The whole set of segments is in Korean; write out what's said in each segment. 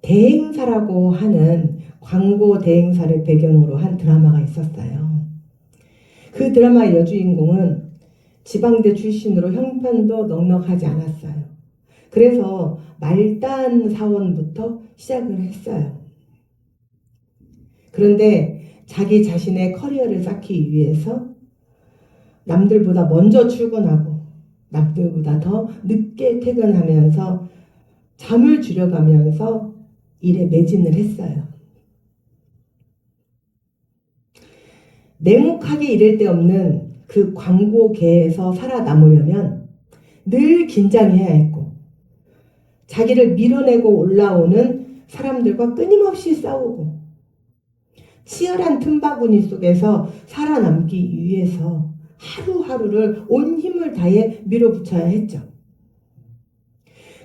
대행사라고 하는 광고 대행사를 배경으로 한 드라마가 있었어요. 그 드라마의 여주인공은 지방대 출신으로 형편도 넉넉하지 않았어요. 그래서 말단 사원부터 시작을 했어요. 그런데 자기 자신의 커리어를 쌓기 위해서 남들보다 먼저 출근하고 남들보다 더 늦게 퇴근하면서 잠을 줄여가면서 일에 매진을 했어요. 냉혹하게 이를 데 없는 그 광고계에서 살아남으려면 늘 긴장해야 했고, 자기를 밀어내고 올라오는 사람들과 끊임없이 싸우고, 치열한 틈바구니 속에서 살아남기 위해서 하루하루를 온 힘을 다해 밀어붙여야 했죠.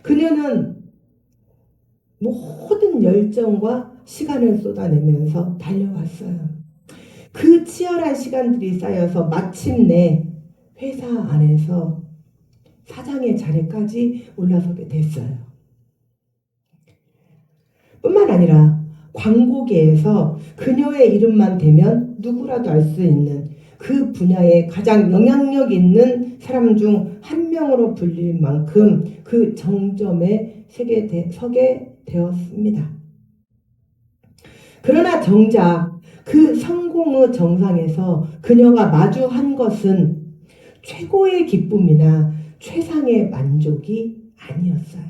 그녀는 모든 열정과 시간을 쏟아내면서 달려왔어요. 그 치열한 시간들이 쌓여서 마침내 회사 안에서 사장의 자리까지 올라서게 됐어요. 뿐만 아니라 광고계에서 그녀의 이름만 대면 누구라도 알 수 있는 그 분야에 가장 영향력 있는 사람 중 한 명으로 불릴 만큼 그 정점에 서게 되었습니다. 그러나 정작 그 성공의 정상에서 그녀가 마주한 것은 최고의 기쁨이나 최상의 만족이 아니었어요.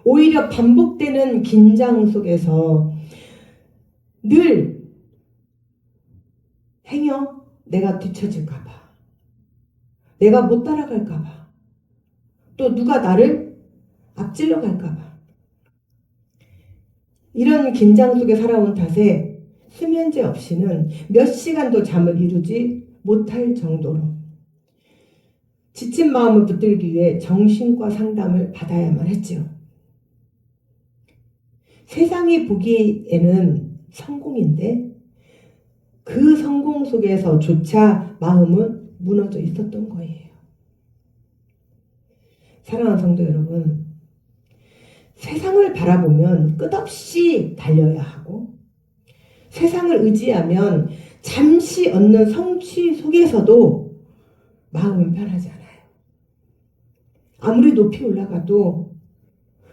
오히려 반복되는 긴장 속에서 늘 행여 내가 뒤처질까봐, 내가 못 따라갈까봐, 또 누가 나를 앞질러 갈까봐, 이런 긴장 속에 살아온 탓에 수면제 없이는 몇 시간도 잠을 이루지 못할 정도로 지친 마음을 붙들기 위해 정신과 상담을 받아야만 했지요. 세상이 보기에는 성공인데 그 성공 속에서조차 마음은 무너져 있었던 거예요. 사랑하는 성도 여러분, 세상을 바라보면 끝없이 달려야 하고, 세상을 의지하면 잠시 얻는 성취 속에서도 마음은 편하지 않아요. 아무리 높이 올라가도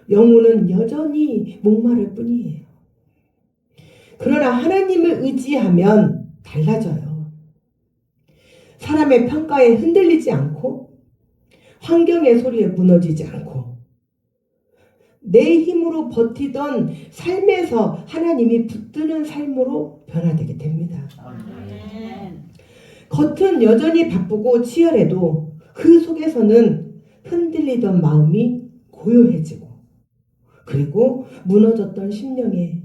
영혼은 여전히 목마를 뿐이에요. 그러나 하나님을 의지하면 달라져요. 사람의 평가에 흔들리지 않고, 환경의 소리에 무너지지 않고, 내 힘으로 버티던 삶에서 하나님이 붙드는 삶으로 변화되게 됩니다. 아멘. 겉은 여전히 바쁘고 치열해도 그 속에서는 흔들리던 마음이 고요해지고, 그리고 무너졌던 심령에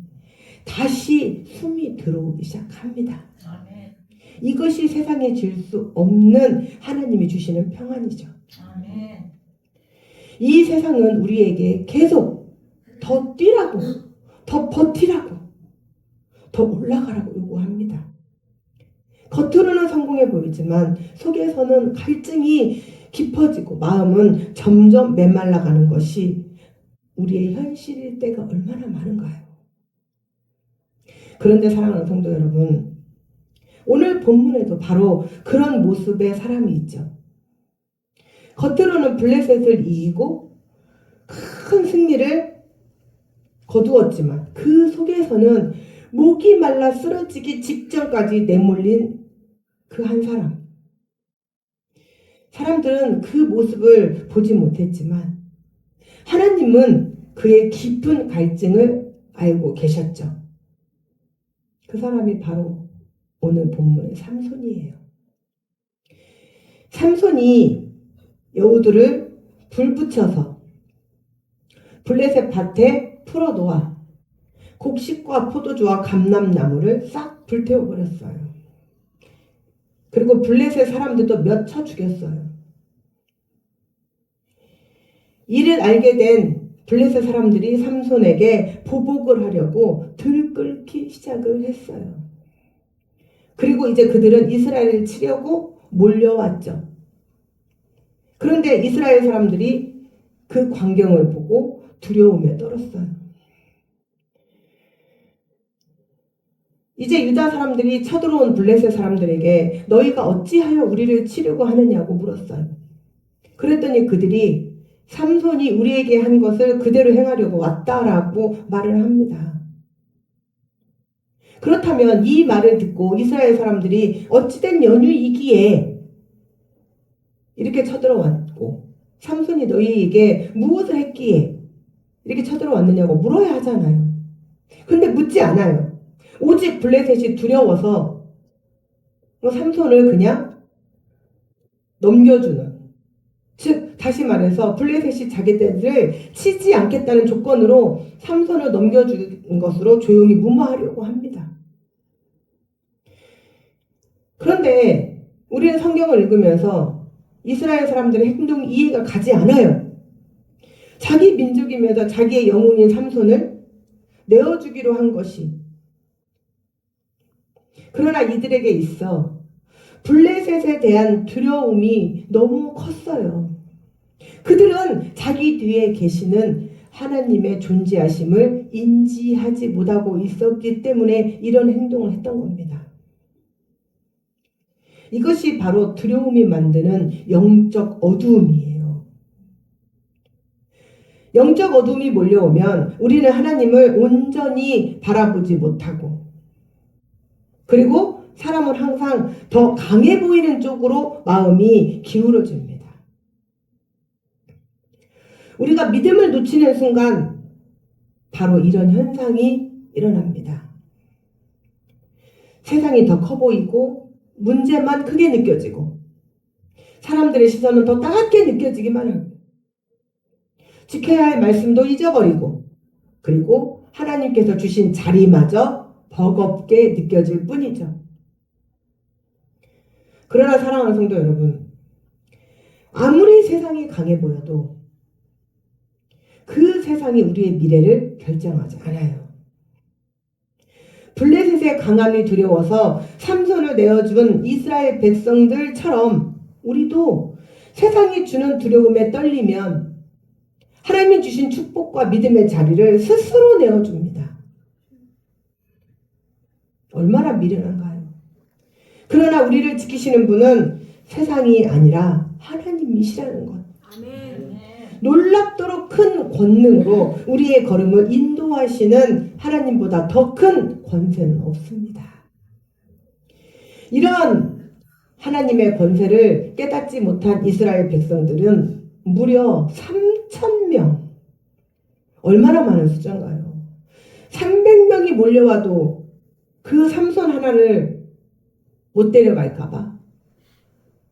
다시 숨이 들어오기 시작합니다. 아멘. 이것이 세상에 줄 수 없는 하나님이 주시는 평안이죠. 아멘. 이 세상은 우리에게 계속 더 뛰라고, 더 버티라고, 더 올라가라고 요구합니다. 겉으로는 성공해 보이지만 속에서는 갈증이 깊어지고 마음은 점점 메말라가는 것이 우리의 현실일 때가 얼마나 많은가요? 그런데 사랑하는 성도 여러분, 오늘 본문에도 바로 그런 모습의 사람이 있죠. 겉으로는 블레셋을 이기고 큰 승리를 거두었지만 그 속에서는 목이 말라 쓰러지기 직전까지 내몰린 그 한 사람. 사람들은 그 모습을 보지 못했지만 하나님은 그의 깊은 갈증을 알고 계셨죠. 그 사람이 바로 오늘 본문의 삼손이에요. 삼손이 여우들을 불 붙여서 블레셋 밭에 풀어놓아 곡식과 포도주와 감람나무를 싹 불태워버렸어요. 그리고 블레셋 사람들도 몇 쳐 죽였어요. 이를 알게 된 블레셋 사람들이 삼손에게 보복을 하려고 들끓기 시작을 했어요. 그리고 이제 그들은 이스라엘을 치려고 몰려왔죠. 그런데 이스라엘 사람들이 그 광경을 보고 두려움에 떨었어요. 이제 유다 사람들이 쳐들어온 블레셋 사람들에게 너희가 어찌하여 우리를 치려고 하느냐고 물었어요. 그랬더니 그들이 삼손이 우리에게 한 것을 그대로 행하려고 왔다라고 말을 합니다. 그렇다면 이 말을 듣고 이스라엘 사람들이 어찌된 연유이기에 이렇게 쳐들어왔고 삼손이 너희에게 무엇을 했기에 이렇게 쳐들어왔느냐고 물어야 하잖아요. 근데 묻지 않아요. 오직 블레셋이 두려워서 삼손을 그냥 넘겨주는, 즉 다시 말해서 블레셋이 자기들을 치지 않겠다는 조건으로 삼손을 넘겨준 것으로 조용히 무마하려고 합니다. 그런데 우리는 성경을 읽으면서 이스라엘 사람들의 행동이 이해가 가지 않아요. 자기 민족이면서 자기의 영웅인 삼손을 내어주기로 한 것이, 그러나 이들에게 있어 블레셋에 대한 두려움이 너무 컸어요. 그들은 자기 뒤에 계시는 하나님의 존재하심을 인지하지 못하고 있었기 때문에 이런 행동을 했던 겁니다. 이것이 바로 두려움이 만드는 영적 어두움이에요. 영적 어두움이 몰려오면 우리는 하나님을 온전히 바라보지 못하고, 그리고 사람은 항상 더 강해 보이는 쪽으로 마음이 기울어집니다. 우리가 믿음을 놓치는 순간 바로 이런 현상이 일어납니다. 세상이 더 커 보이고 문제만 크게 느껴지고 사람들의 시선은 더 따갑게 느껴지기만 하고 지켜야 할 말씀도 잊어버리고 그리고 하나님께서 주신 자리마저 버겁게 느껴질 뿐이죠. 그러나 사랑하는 성도 여러분, 아무리 세상이 강해 보여도 그 세상이 우리의 미래를 결정하지 않아요. 블레셋의 강함이 두려워서 삼손을 내어준 이스라엘 백성들처럼 우리도 세상이 주는 두려움에 떨리면 하나님이 주신 축복과 믿음의 자리를 스스로 내어줍니다. 얼마나 미련한가요? 그러나 우리를 지키시는 분은 세상이 아니라 하나님이시라는 것. 아멘. 놀랍도록 큰 권능으로 우리의 걸음을 인도하시는 하나님보다 더 큰 권세는 없습니다. 이런 하나님의 권세를 깨닫지 못한 이스라엘 백성들은 무려 3,000명, 얼마나 많은 숫자인가요? 300명이 몰려와도 그 삼손 하나를 못 데려갈까봐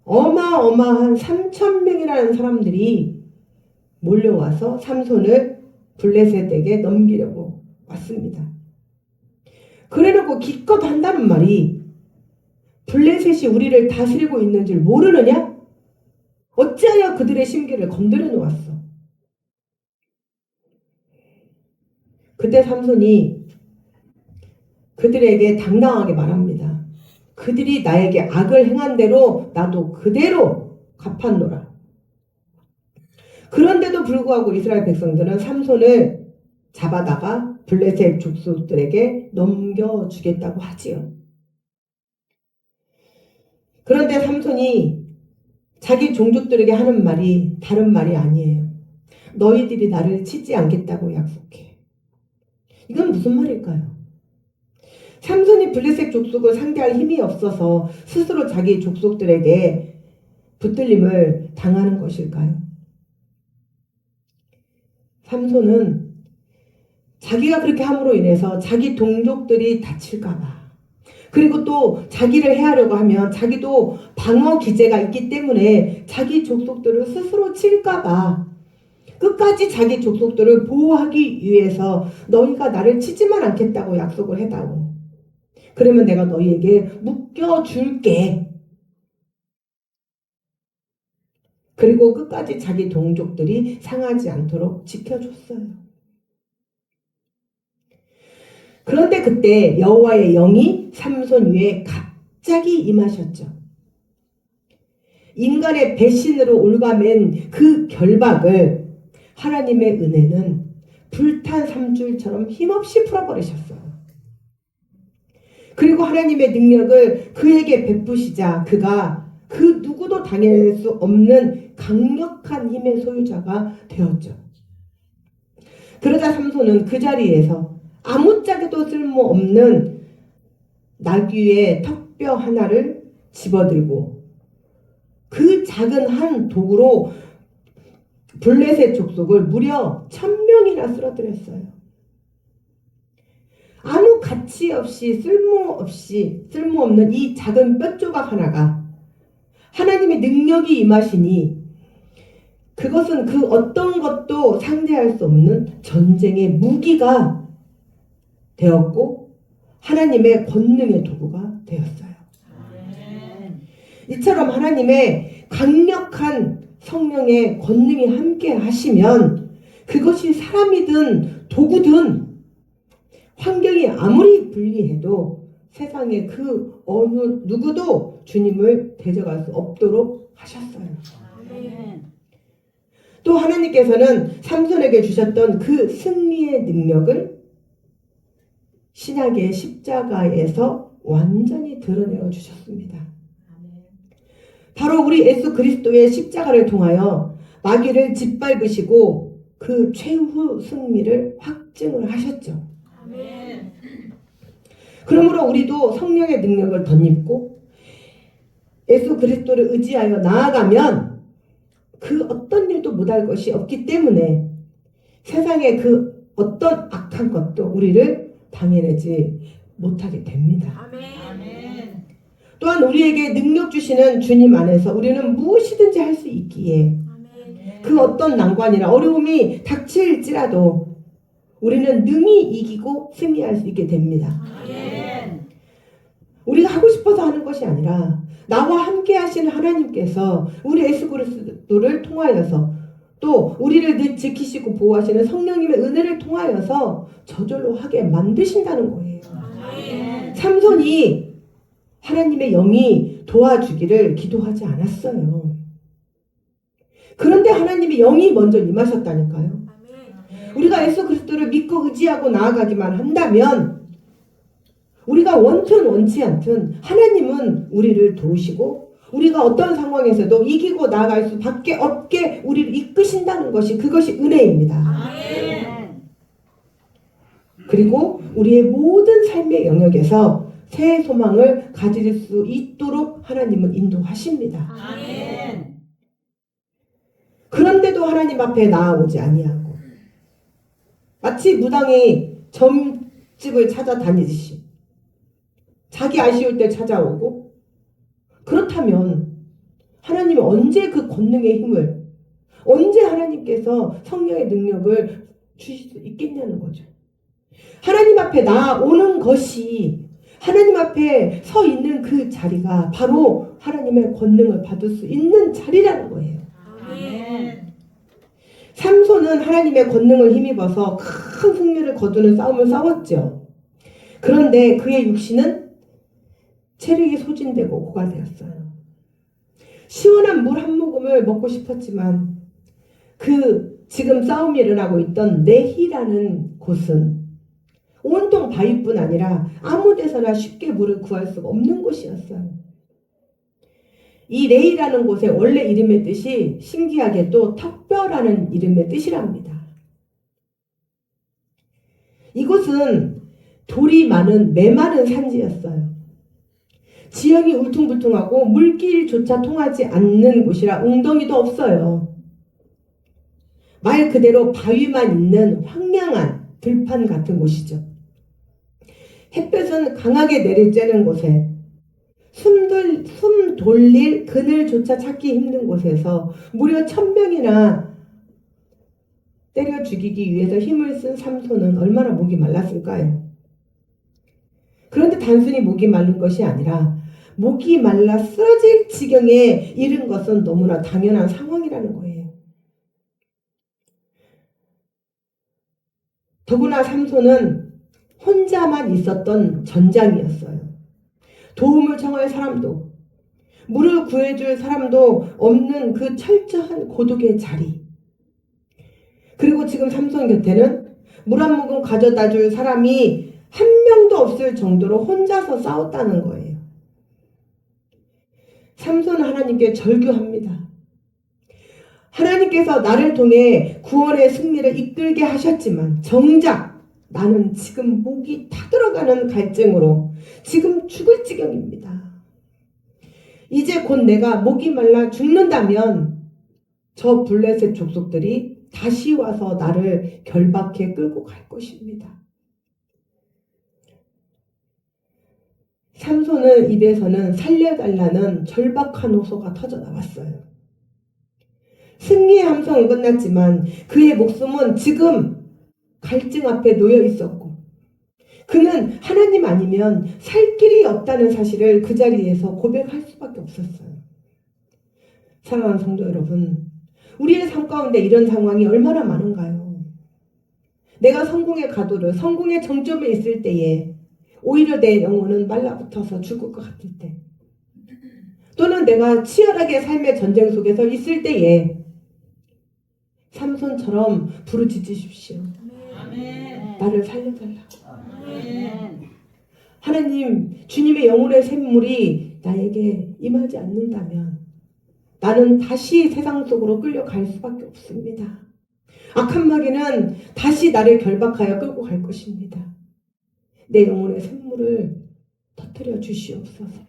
어마어마한 3,000명이라는 사람들이 몰려와서 삼손을 블레셋에게 넘기려고 왔습니다. 그래놓고 기껏 한다는 말이 블레셋이 우리를 다스리고 있는 줄 모르느냐? 어찌하여 그들의 심기를 건드려 놓았어? 그때 삼손이 그들에게 당당하게 말합니다. 그들이 나에게 악을 행한 대로 나도 그대로 갚았노라. 그런데도 불구하고 이스라엘 백성들은 삼손을 잡아다가 블레셋 족속들에게 넘겨주겠다고 하지요. 그런데 삼손이 자기 종족들에게 하는 말이 다른 말이 아니에요. 너희들이 나를 치지 않겠다고 약속해. 이건 무슨 말일까요? 삼손이 블레셋 족속을 상대할 힘이 없어서 스스로 자기 족속들에게 붙들림을 당하는 것일까요? 삼손은 자기가 그렇게 함으로 인해서 자기 동족들이 다칠까봐, 그리고 또 자기를 해하려고 하면 자기도 방어 기제가 있기 때문에 자기 족속들을 스스로 칠까봐 끝까지 자기 족속들을 보호하기 위해서 너희가 나를 치지만 않겠다고 약속을 해다오. 그러면 내가 너희에게 묶여줄게. 그리고 끝까지 자기 동족들이 상하지 않도록 지켜줬어요. 그런데 그때 여호와의 영이 삼손 위에 갑자기 임하셨죠. 인간의 배신으로 올가맨 그 결박을 하나님의 은혜는 불탄 삼줄처럼 힘없이 풀어버리셨어요. 그리고 하나님의 능력을 그에게 베푸시자 그가 그 누구도 당할 수 없는 강력한 힘의 소유자가 되었죠. 그러자 삼손은 그 자리에서 아무짝에도 쓸모없는 나귀의 턱뼈 하나를 집어들고 그 작은 한 도구로 블레셋 족속을 무려 1000명이나 쓰러뜨렸어요. 아무 가치 없이 쓸모없는 이 작은 뼈 조각 하나가 하나님의 능력이 임하시니 그것은 그 어떤 것도 상대할 수 없는 전쟁의 무기가 되었고 하나님의 권능의 도구가 되었어요. 이처럼 하나님의 강력한 성령의 권능이 함께 하시면 그것이 사람이든 도구든 환경이 아무리 불리해도 세상에 그 어느 누구도 주님을 대적할 수 없도록 하셨어요. 또 하나님께서는 삼손에게 주셨던 그 승리의 능력을 신약의 십자가에서 완전히 드러내어 주셨습니다. 바로 우리 예수 그리스도의 십자가를 통하여 마귀를 짓밟으시고 그 최후 승리를 확증을 하셨죠. 그러므로 우리도 성령의 능력을 덧입고 예수 그리스도를 의지하여 나아가면 그 어떤 일도 못할 것이 없기 때문에 세상의 그 어떤 악한 것도 우리를 방해하지 못하게 됩니다. 또한 우리에게 능력 주시는 주님 안에서 우리는 무엇이든지 할 수 있기에 그 어떤 난관이나 어려움이 닥칠지라도 우리는 능히 이기고 승리할 수 있게 됩니다. 우리가 하고 싶어서 하는 것이 아니라 나와 함께 하시는 하나님께서 우리 예수 그리스도를 통하여서 또 우리를 늘 지키시고 보호하시는 성령님의 은혜를 통하여서 저절로 하게 만드신다는 거예요. 삼손이 하나님의 영이 도와주기를 기도하지 않았어요. 그런데 하나님의 영이 먼저 임하셨다니까요. 우리가 예수 그리스도를 믿고 의지하고 나아가기만 한다면 우리가 원튼 원치 않든 하나님은 우리를 도우시고 우리가 어떤 상황에서도 이기고 나아갈 수밖에 없게 우리를 이끄신다는 것이 그것이 은혜입니다. 그리고 우리의 모든 삶의 영역에서 새 소망을 가질 수 있도록 하나님은 인도하십니다. 그런데도 하나님 앞에 나아오지 아니하고 마치 무당이 점집을 찾아다니듯이 자기 아쉬울 때 찾아오고 그렇다면 하나님은 언제 그 권능의 힘을 언제 하나님께서 성령의 능력을 주실 수 있겠냐는 거죠. 하나님 앞에 나아오는 것이 하나님 앞에 서 있는 그 자리가 바로 하나님의 권능을 받을 수 있는 자리라는 거예요. 삼손은 하나님의 권능을 힘입어서 큰 승리를 거두는 싸움을 싸웠죠. 그런데 그의 육신은 체력이 소진되고 고갈되었어요. 시원한 물 한 모금을 먹고 싶었지만 그 지금 싸움이 일어나고 있던 레히라는 곳은 온통 바위뿐 아니라 아무 데서나 쉽게 물을 구할 수가 없는 곳이었어요. 이 레히라는 곳의 원래 이름의 뜻이 신기하게도 턱뼈라는 이름의 뜻이랍니다. 이곳은 돌이 많은 메마른 산지였어요. 지형이 울퉁불퉁하고 물길조차 통하지 않는 곳이라 웅덩이도 없어요. 말 그대로 바위만 있는 황량한 들판 같은 곳이죠. 햇볕은 강하게 내리쬐는 곳에 숨 돌릴 그늘조차 찾기 힘든 곳에서 무려 1000명이나 때려 죽이기 위해서 힘을 쓴 삼손은 얼마나 목이 말랐을까요? 그런데 단순히 목이 마른 것이 아니라 목이 말라 쓰러질 지경에 이른 것은 너무나 당연한 상황이라는 거예요. 더구나 삼손은 혼자만 있었던 전장이었어요. 도움을 청할 사람도 물을 구해줄 사람도 없는 그 철저한 고독의 자리. 그리고 지금 삼손 곁에는 물 한 모금 가져다 줄 사람이 한 명도 없을 정도로 혼자서 싸웠다는 거예요. 삼손은 하나님께 절규합니다. 하나님께서 나를 통해 구원의 승리를 이끌게 하셨지만 정작 나는 지금 목이 타들어가는 갈증으로 지금 죽을 지경입니다. 이제 곧 내가 목이 말라 죽는다면 저 블레셋 족속들이 다시 와서 나를 결박해 끌고 갈 것입니다. 삼손의 입에서는 살려달라는 절박한 호소가 터져나왔어요. 승리의 함성은 끝났지만 그의 목숨은 지금 갈증 앞에 놓여 있었고 그는 하나님 아니면 살 길이 없다는 사실을 그 자리에서 고백할 수밖에 없었어요. 사랑하는 성도 여러분, 우리의 삶 가운데 이런 상황이 얼마나 많은가요? 내가 성공의 가도를, 성공의 정점에 있을 때에 오히려 내 영혼은 말라붙어서 죽을 것 같을 때, 또는 내가 치열하게 삶의 전쟁 속에서 있을 때에 삼손처럼 부르짖으십시오. 나를 살려달라. 하나님, 주님의 영혼의 샘물이 나에게 임하지 않는다면 나는 다시 세상 속으로 끌려갈 수밖에 없습니다. 악한 마귀는 다시 나를 결박하여 끌고 갈 것입니다. 내 영혼의 샘물을 터뜨려 주시옵소서.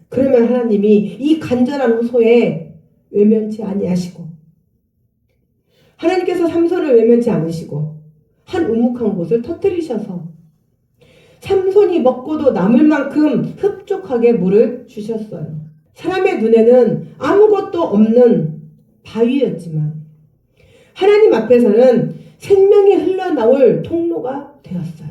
그러면 하나님이 이 간절한 호소에 외면치 아니하시고 하나님께서 삼손을 외면치 않으시고 한 우묵한 곳을 터뜨리셔서 삼손이 먹고도 남을 만큼 흡족하게 물을 주셨어요. 사람의 눈에는 아무것도 없는 바위였지만 하나님 앞에서는 생명이 흘러나올 통로가 되었어요.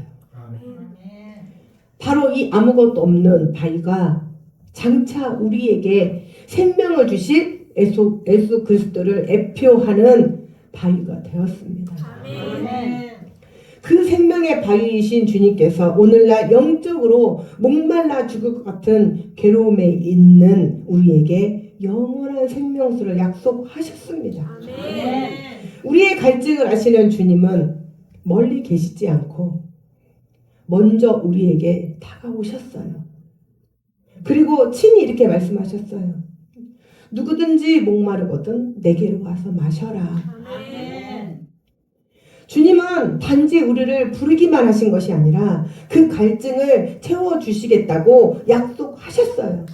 바로 이 아무것도 없는 바위가 장차 우리에게 생명을 주실 예수 그리스도를 애표하는 바위가 되었습니다. 그 생명의 바위이신 주님께서 오늘날 영적으로 목말라 죽을 것 같은 괴로움에 있는 우리에게 영원한 생명수를 약속하셨습니다. 우리의 갈증을 아시는 주님은 멀리 계시지 않고 먼저 우리에게 다가오셨어요. 그리고 친히 이렇게 말씀하셨어요. 누구든지 목마르거든 내게로 와서 마셔라. 주님은 단지 우리를 부르기만 하신 것이 아니라 그 갈증을 채워주시겠다고 약속하셨어요.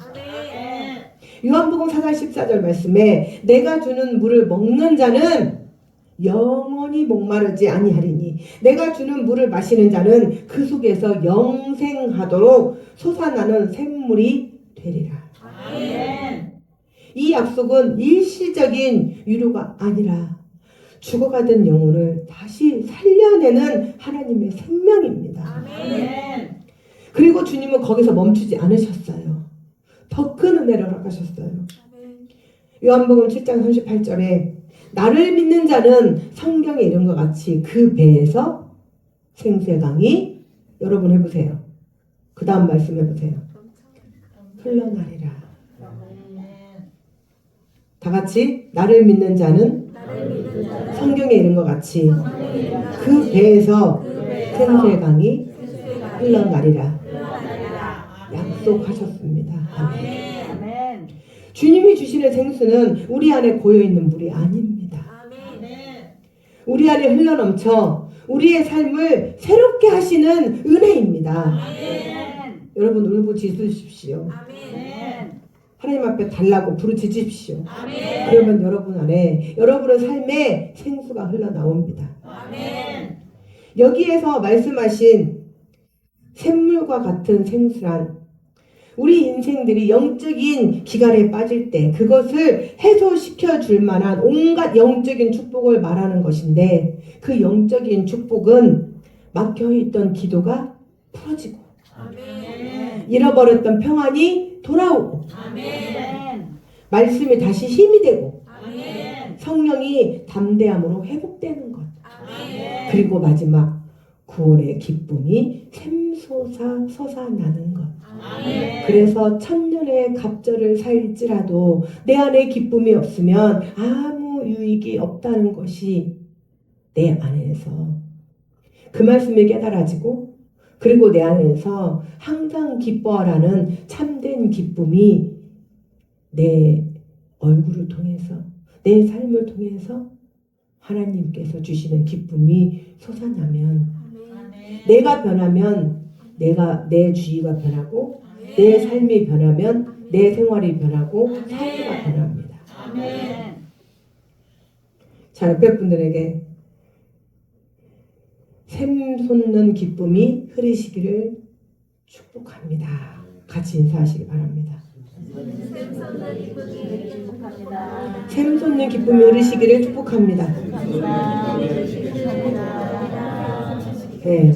요한복음 4장 14절 말씀에 내가 주는 물을 먹는 자는 영원히 목마르지 아니하리니 내가 주는 물을 마시는 자는 그 속에서 영생하도록 솟아나는 샘물이 되리라. 이 약속은 일시적인 위로가 아니라 죽어가던 영혼을 다시 살려내는 하나님의 생명입니다. 그리고 주님은 거기서 멈추지 않으셨어요. 더 큰 은혜를 허락하셨어요. 요한복음 7장 38절에 나를 믿는 자는 성경에 이런 것 같이 그 배에서 생수의 강이 여러분 해보세요. 그 다음 말씀 해보세요. 흘러나리라. 다 같이 나를 믿는 자는 성경에 이런 것 같이 그 배에서 생수의 강이 흘러나리라. 약속하셨습니다. 아멘. 주님이 주시는 생수는 우리 안에 고여있는 물이 아닙니다. 우리 안에 흘러넘쳐 우리의 삶을 새롭게 하시는 은혜입니다. 여러분 울부짖으십시오. 하나님 앞에 달라고 부르짖으십시오. 그러면 여러분 안에 여러분의 삶에 생수가 흘러나옵니다. 여기에서 말씀하신 샘물과 같은 생수란 우리 인생들이 영적인 기갈에 빠질 때 그것을 해소시켜 줄 만한 온갖 영적인 축복을 말하는 것인데 그 영적인 축복은 막혀있던 기도가 풀어지고 잃어버렸던 평안이 돌아오고 말씀이 다시 힘이 되고 성령이 담대함으로 회복되는 것 그리고 마지막 구원의 기쁨이 샘솟아 솟아나는 것 그래서 천년의 갑절을 살지라도 내 안에 기쁨이 없으면 아무 유익이 없다는 것이 내 안에서 그 말씀이 깨달아지고 그리고 내 안에서 항상 기뻐하라는 참된 기쁨이 내 얼굴을 통해서 내 삶을 통해서 하나님께서 주시는 기쁨이 솟아나면 내가 변하면 내 주위가 변하고 내 삶이 변하면 내 생활이 변하고 사회가 변합니다. 자, 옆에 분들에게 샘 솟는 기쁨이 흐르시기를 축복합니다. 같이 인사하시기 바랍니다. 샘 솟는 기쁨이 흐르시기를 축복합니다. 네.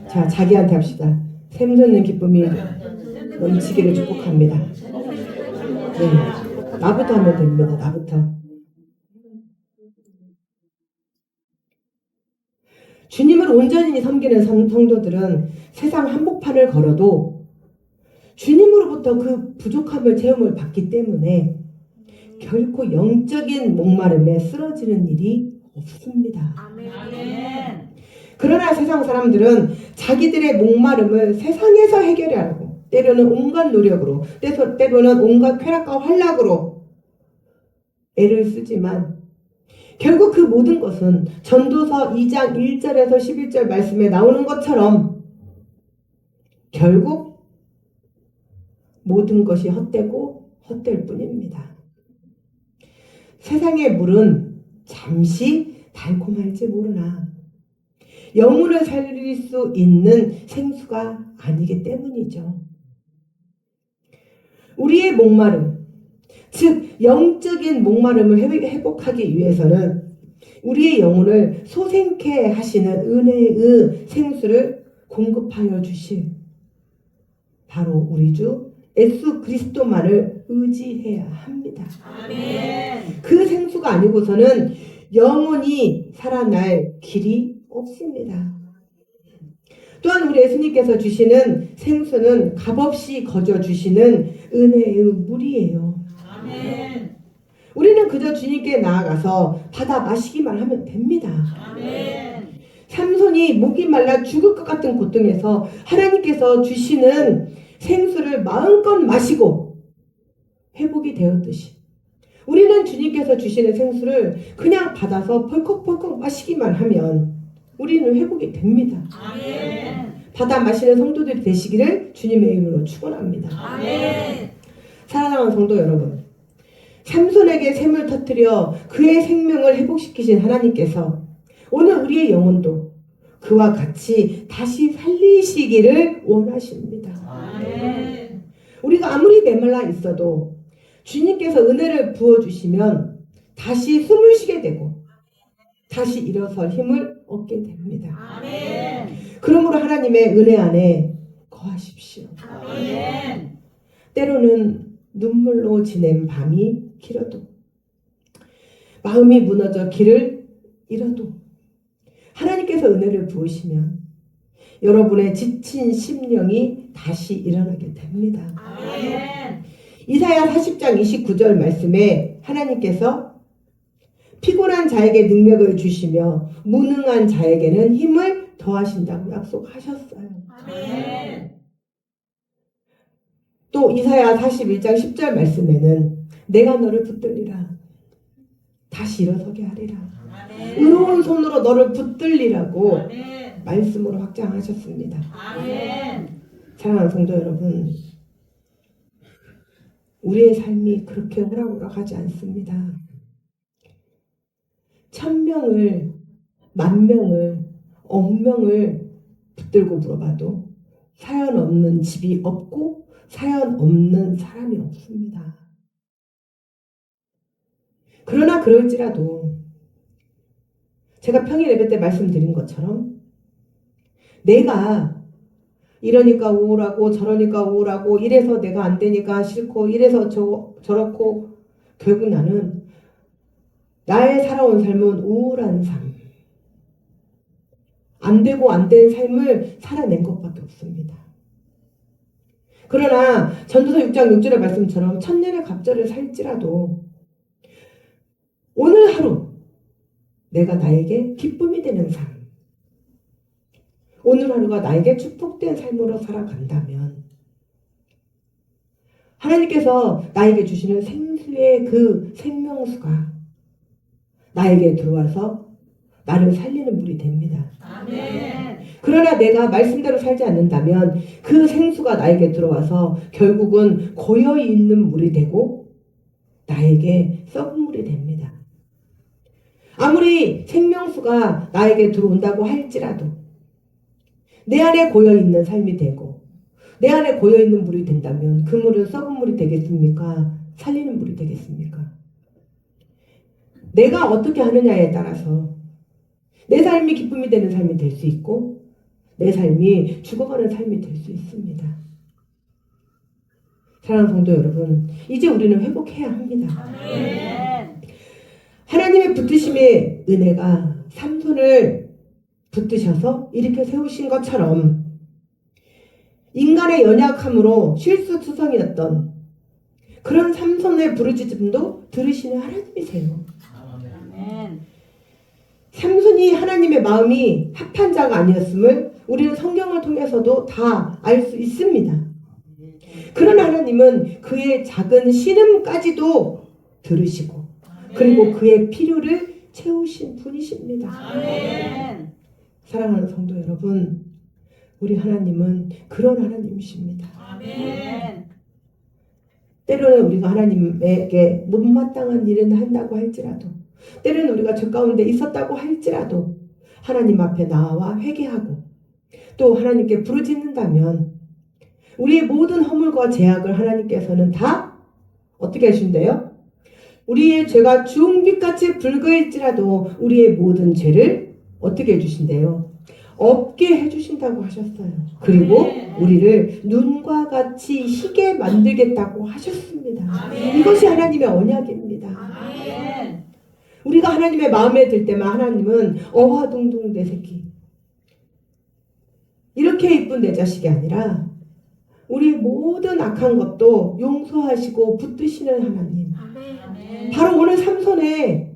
자, 자기한테 합시다. 샘 솟는 기쁨이 넘치기를 축복합니다. 네. 나부터 하면 됩니다. 나부터. 주님을 온전히 섬기는 성도들은 세상 한복판을 걸어도 주님으로부터 그 부족함을 체험을 받기 때문에 결코 영적인 목마름에 쓰러지는 일이 없습니다. 아멘. 그러나 세상 사람들은 자기들의 목마름을 세상에서 해결하려고 때로는 온갖 노력으로 때로는 온갖 쾌락과 활락으로 애를 쓰지만 결국 그 모든 것은 전도서 2장 1절에서 11절 말씀에 나오는 것처럼 결국 모든 것이 헛되고 헛될 뿐입니다. 세상의 물은 잠시 달콤할지 모르나 영혼을 살릴 수 있는 생수가 아니기 때문이죠. 우리의 목마름, 즉 영적인 목마름을 회복하기 위해서는 우리의 영혼을 소생케 하시는 은혜의 생수를 공급하여 주실 바로 우리 주 예수 그리스도만을 의지해야 합니다. 아멘. 그 생수가 아니고서는 영원히 살아날 길이 없습니다. 또한 우리 예수님께서 주시는 생수는 값없이 거저 주시는 은혜의 물이에요. 아멘. 우리는 그저 주님께 나아가서 받아 마시기만 하면 됩니다. 아멘. 삼손이 목이 말라 죽을 것 같은 고통에서 하나님께서 주시는 생수를 마음껏 마시고 회복이 되었듯이 우리는 주님께서 주시는 생수를 그냥 받아서 벌컥벌컥 마시기만 하면 우리는 회복이 됩니다. 아멘. 받아 마시는 성도들이 되시기를 주님의 이름으로 축원합니다. 아멘. 사랑하는 성도 여러분, 삼손에게 샘을 터뜨려 그의 생명을 회복시키신 하나님께서 오늘 우리의 영혼도 그와 같이 다시 살리시기를 원하십니다. 아멘. 우리가 아무리 메말라 있어도 주님께서 은혜를 부어주시면 다시 숨을 쉬게 되고 다시 일어설 힘을 얻게 됩니다. 아멘. 그러므로 하나님의 은혜 안에 거하십시오. 아멘. 때로는 눈물로 지낸 밤이 길어도 마음이 무너져 길을 잃어도 하나님께서 은혜를 부으시면 여러분의 지친 심령이 다시 일어나게 됩니다. 아멘. 이사야 40장 29절 말씀에 하나님께서 피곤한 자에게 능력을 주시며 무능한 자에게는 힘을 더하신다고 약속하셨어요. 아멘. 또 이사야 41장 10절 말씀에는 내가 너를 붙들리라 다시 일어서게 하리라. 아멘. 의로운 손으로 너를 붙들리라고 아멘. 말씀으로 확장하셨습니다. 아멘. 사랑하는 성도 여러분, 우리의 삶이 그렇게 호락호락하지 않습니다. 1000명을, 10,000명을, 10,000명을 붙들고 물어봐도 사연 없는 집이 없고 사연 없는 사람이 없습니다. 그러나 그럴지라도 제가 평일 예배 때 말씀드린 것처럼 내가 이러니까 우울하고 저러니까 우울하고 이래서 내가 안 되니까 싫고 이래서 저렇고 결국 나는 나의 살아온 삶은 우울한 삶, 안 되고 안 된 삶을 살아낸 것밖에 없습니다. 그러나 전도서 6장 6절의 말씀처럼 천년의 갑절을 살지라도 오늘 하루 내가 나에게 기쁨이 되는 삶, 오늘 하루가 나에게 축복된 삶으로 살아간다면 하나님께서 나에게 주시는 생수의 그 생명수가 나에게 들어와서 나를 살리는 물이 됩니다. 아멘. 그러나 내가 말씀대로 살지 않는다면 그 생수가 나에게 들어와서 결국은 고여있는 물이 되고 나에게 썩은 물이 됩니다. 아무리 생명수가 나에게 들어온다고 할지라도 내 안에 고여있는 삶이 되고 내 안에 고여있는 물이 된다면 그 물은 썩은 물이 되겠습니까? 살리는 물이 되겠습니까? 내가 어떻게 하느냐에 따라서 내 삶이 기쁨이 되는 삶이 될 수 있고 내 삶이 죽어가는 삶이 될 수 있습니다. 사랑하는 성도 여러분, 이제 우리는 회복해야 합니다. 아멘. 하나님의 붙드심의 은혜가 삼손을 붙드셔서 일으켜 세우신 것처럼 인간의 연약함으로 실수투성이었던 그런 삼손의 부르짖음도 들으시는 하나님이세요. 아멘. 삼손이 하나님의 마음이 합한 자가 아니었음을 우리는 성경을 통해서도 다 알 수 있습니다. 그런 하나님은 그의 작은 신음까지도 들으시고 그리고 그의 필요를 채우신 분이십니다. 아멘. 사랑하는 성도 여러분, 우리 하나님은 그런 하나님이십니다. 아멘. 때로는 우리가 하나님에게 못마땅한 일을 한다고 할지라도 때로는 우리가 죄 가운데 있었다고 할지라도 하나님 앞에 나와 회개하고 또 하나님께 부르짖는다면 우리의 모든 허물과 죄악을 하나님께서는 다 어떻게 하신대요? 우리의 죄가 주홍빛같이 붉을지라도 우리의 모든 죄를 어떻게 해주신대요? 없게 해주신다고 하셨어요. 그리고 우리를 눈과 같이 희게 만들겠다고 하셨습니다. 아멘. 이것이 하나님의 언약입니다. 아멘. 우리가 하나님의 마음에 들 때만 하나님은 어화둥둥 내 새끼 이렇게 이쁜 내 자식이 아니라 우리 모든 악한 것도 용서하시고 붙드시는 하나님. 아멘. 바로 오늘 삼손의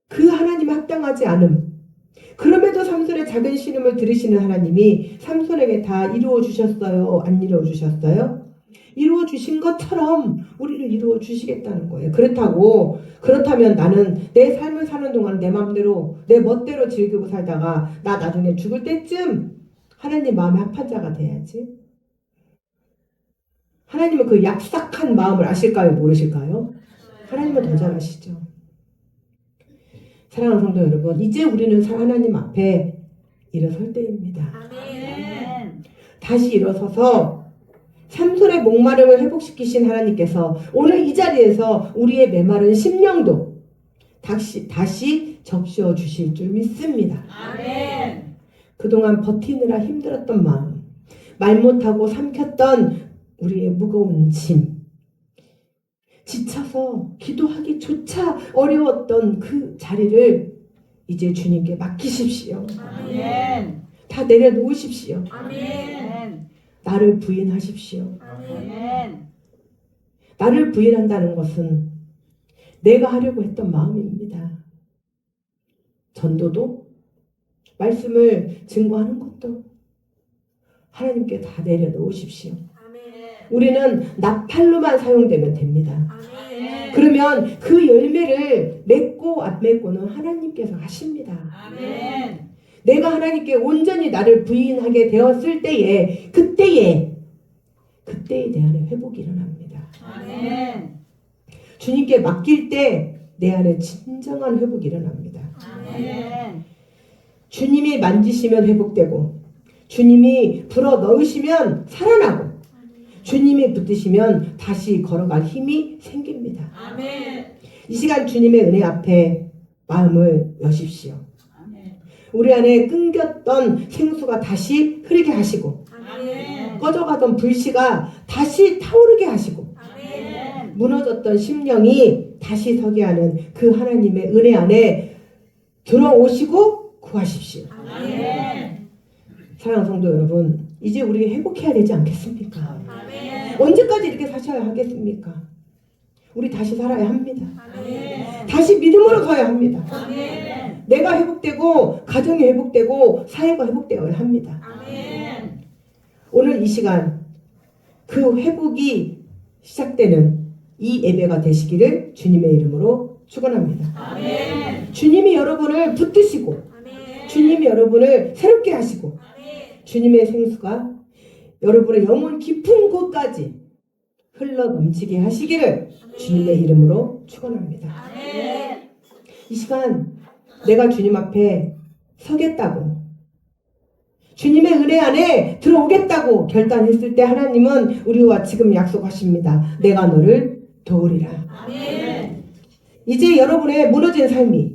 그 하나님에 합당하지 않음. 그럼에도 삼손의 작은 신음을 들으시는 하나님이 삼손에게 다 이루어 주셨어요? 안 이루어 주셨어요? 이루어 주신 것처럼 우리를 이루어 주시겠다는 거예요. 그렇다면 나는 내 삶을 사는 동안 내 마음대로 내 멋대로 즐기고 살다가 나 나중에 죽을 때쯤 하나님 마음에 합한 자가 돼야지. 하나님은 그 얍삭한 마음을 아실까요? 모르실까요? 하나님은 더 잘 아시죠. 사랑하는 성도 여러분, 이제 우리는 하나님 앞에 일어설 때입니다. 아멘. 다시 일어서서 삼손의 목마름을 회복시키신 하나님께서 오늘 이 자리에서 우리의 메마른 심령도 다시 적셔 주실 줄 믿습니다. 아멘. 그동안 버티느라 힘들었던 마음, 말 못하고 삼켰던 우리의 무거운 짐, 지쳐서 기도하기조차 어려웠던 그 자리를 이제 주님께 맡기십시오. 아멘. 다 내려놓으십시오. 아멘. 나를 부인하십시오. 아멘. 나를 부인한다는 것은 내가 하려고 했던 마음입니다. 전도도 말씀을 증거하는 것도 하나님께 다 내려놓으십시오. 우리는 나팔로만 사용되면 됩니다. 아멘. 그러면 그 열매를 맺고 안 맺고는 하나님께서 하십니다. 아멘. 내가 하나님께 온전히 나를 부인하게 되었을 때에 그때에 내 안에 회복이 일어납니다. 아멘. 주님께 맡길 때 내 안에 진정한 회복이 일어납니다. 아멘. 주님이 만지시면 회복되고 주님이 불어 넣으시면 살아나고 주님이 붙드시면 다시 걸어갈 힘이 생깁니다. 아멘. 이 시간 주님의 은혜 앞에 마음을 여십시오. 아멘. 우리 안에 끊겼던 생수가 다시 흐르게 하시고 아멘. 꺼져가던 불씨가 다시 타오르게 하시고 아멘. 무너졌던 심령이 다시 서게 하는 그 하나님의 은혜 안에 들어오시고 구하십시오. 아멘. 사랑하는 성도 여러분, 이제 우리 회복해야 되지 않겠습니까? 아멘. 언제까지 이렇게 사셔야 하겠습니까? 우리 다시 살아야 합니다. 아멘. 다시 믿음으로 서야 합니다. 아멘. 내가 회복되고 가정이 회복되고 사회가 회복되어야 합니다. 아멘. 오늘 이 시간 그 회복이 시작되는 이 예배가 되시기를 주님의 이름으로 축원합니다. 아멘. 주님이 여러분을 붙드시고 아멘. 주님이 여러분을 새롭게 하시고 아멘. 주님의 생수가 여러분의 영혼 깊은 곳까지 흘러 넘치게 하시기를 주님의 이름으로 축원합니다. 아멘. 이 시간 내가 주님 앞에 서겠다고 주님의 은혜 안에 들어오겠다고 결단했을 때 하나님은 우리와 지금 약속하십니다. 내가 너를 도우리라. 아멘. 이제 여러분의 무너진 삶이,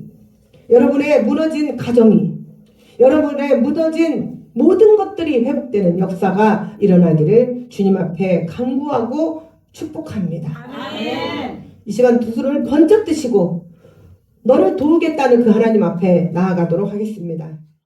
여러분의 무너진 가정이, 여러분의 무너진 모든 것들이 회복되는 역사가 일어나기를 주님 앞에 간구하고 축복합니다. 아멘. 이 시간 두 손을 번쩍 드시고 너를 도우겠다는 그 하나님 앞에 나아가도록 하겠습니다.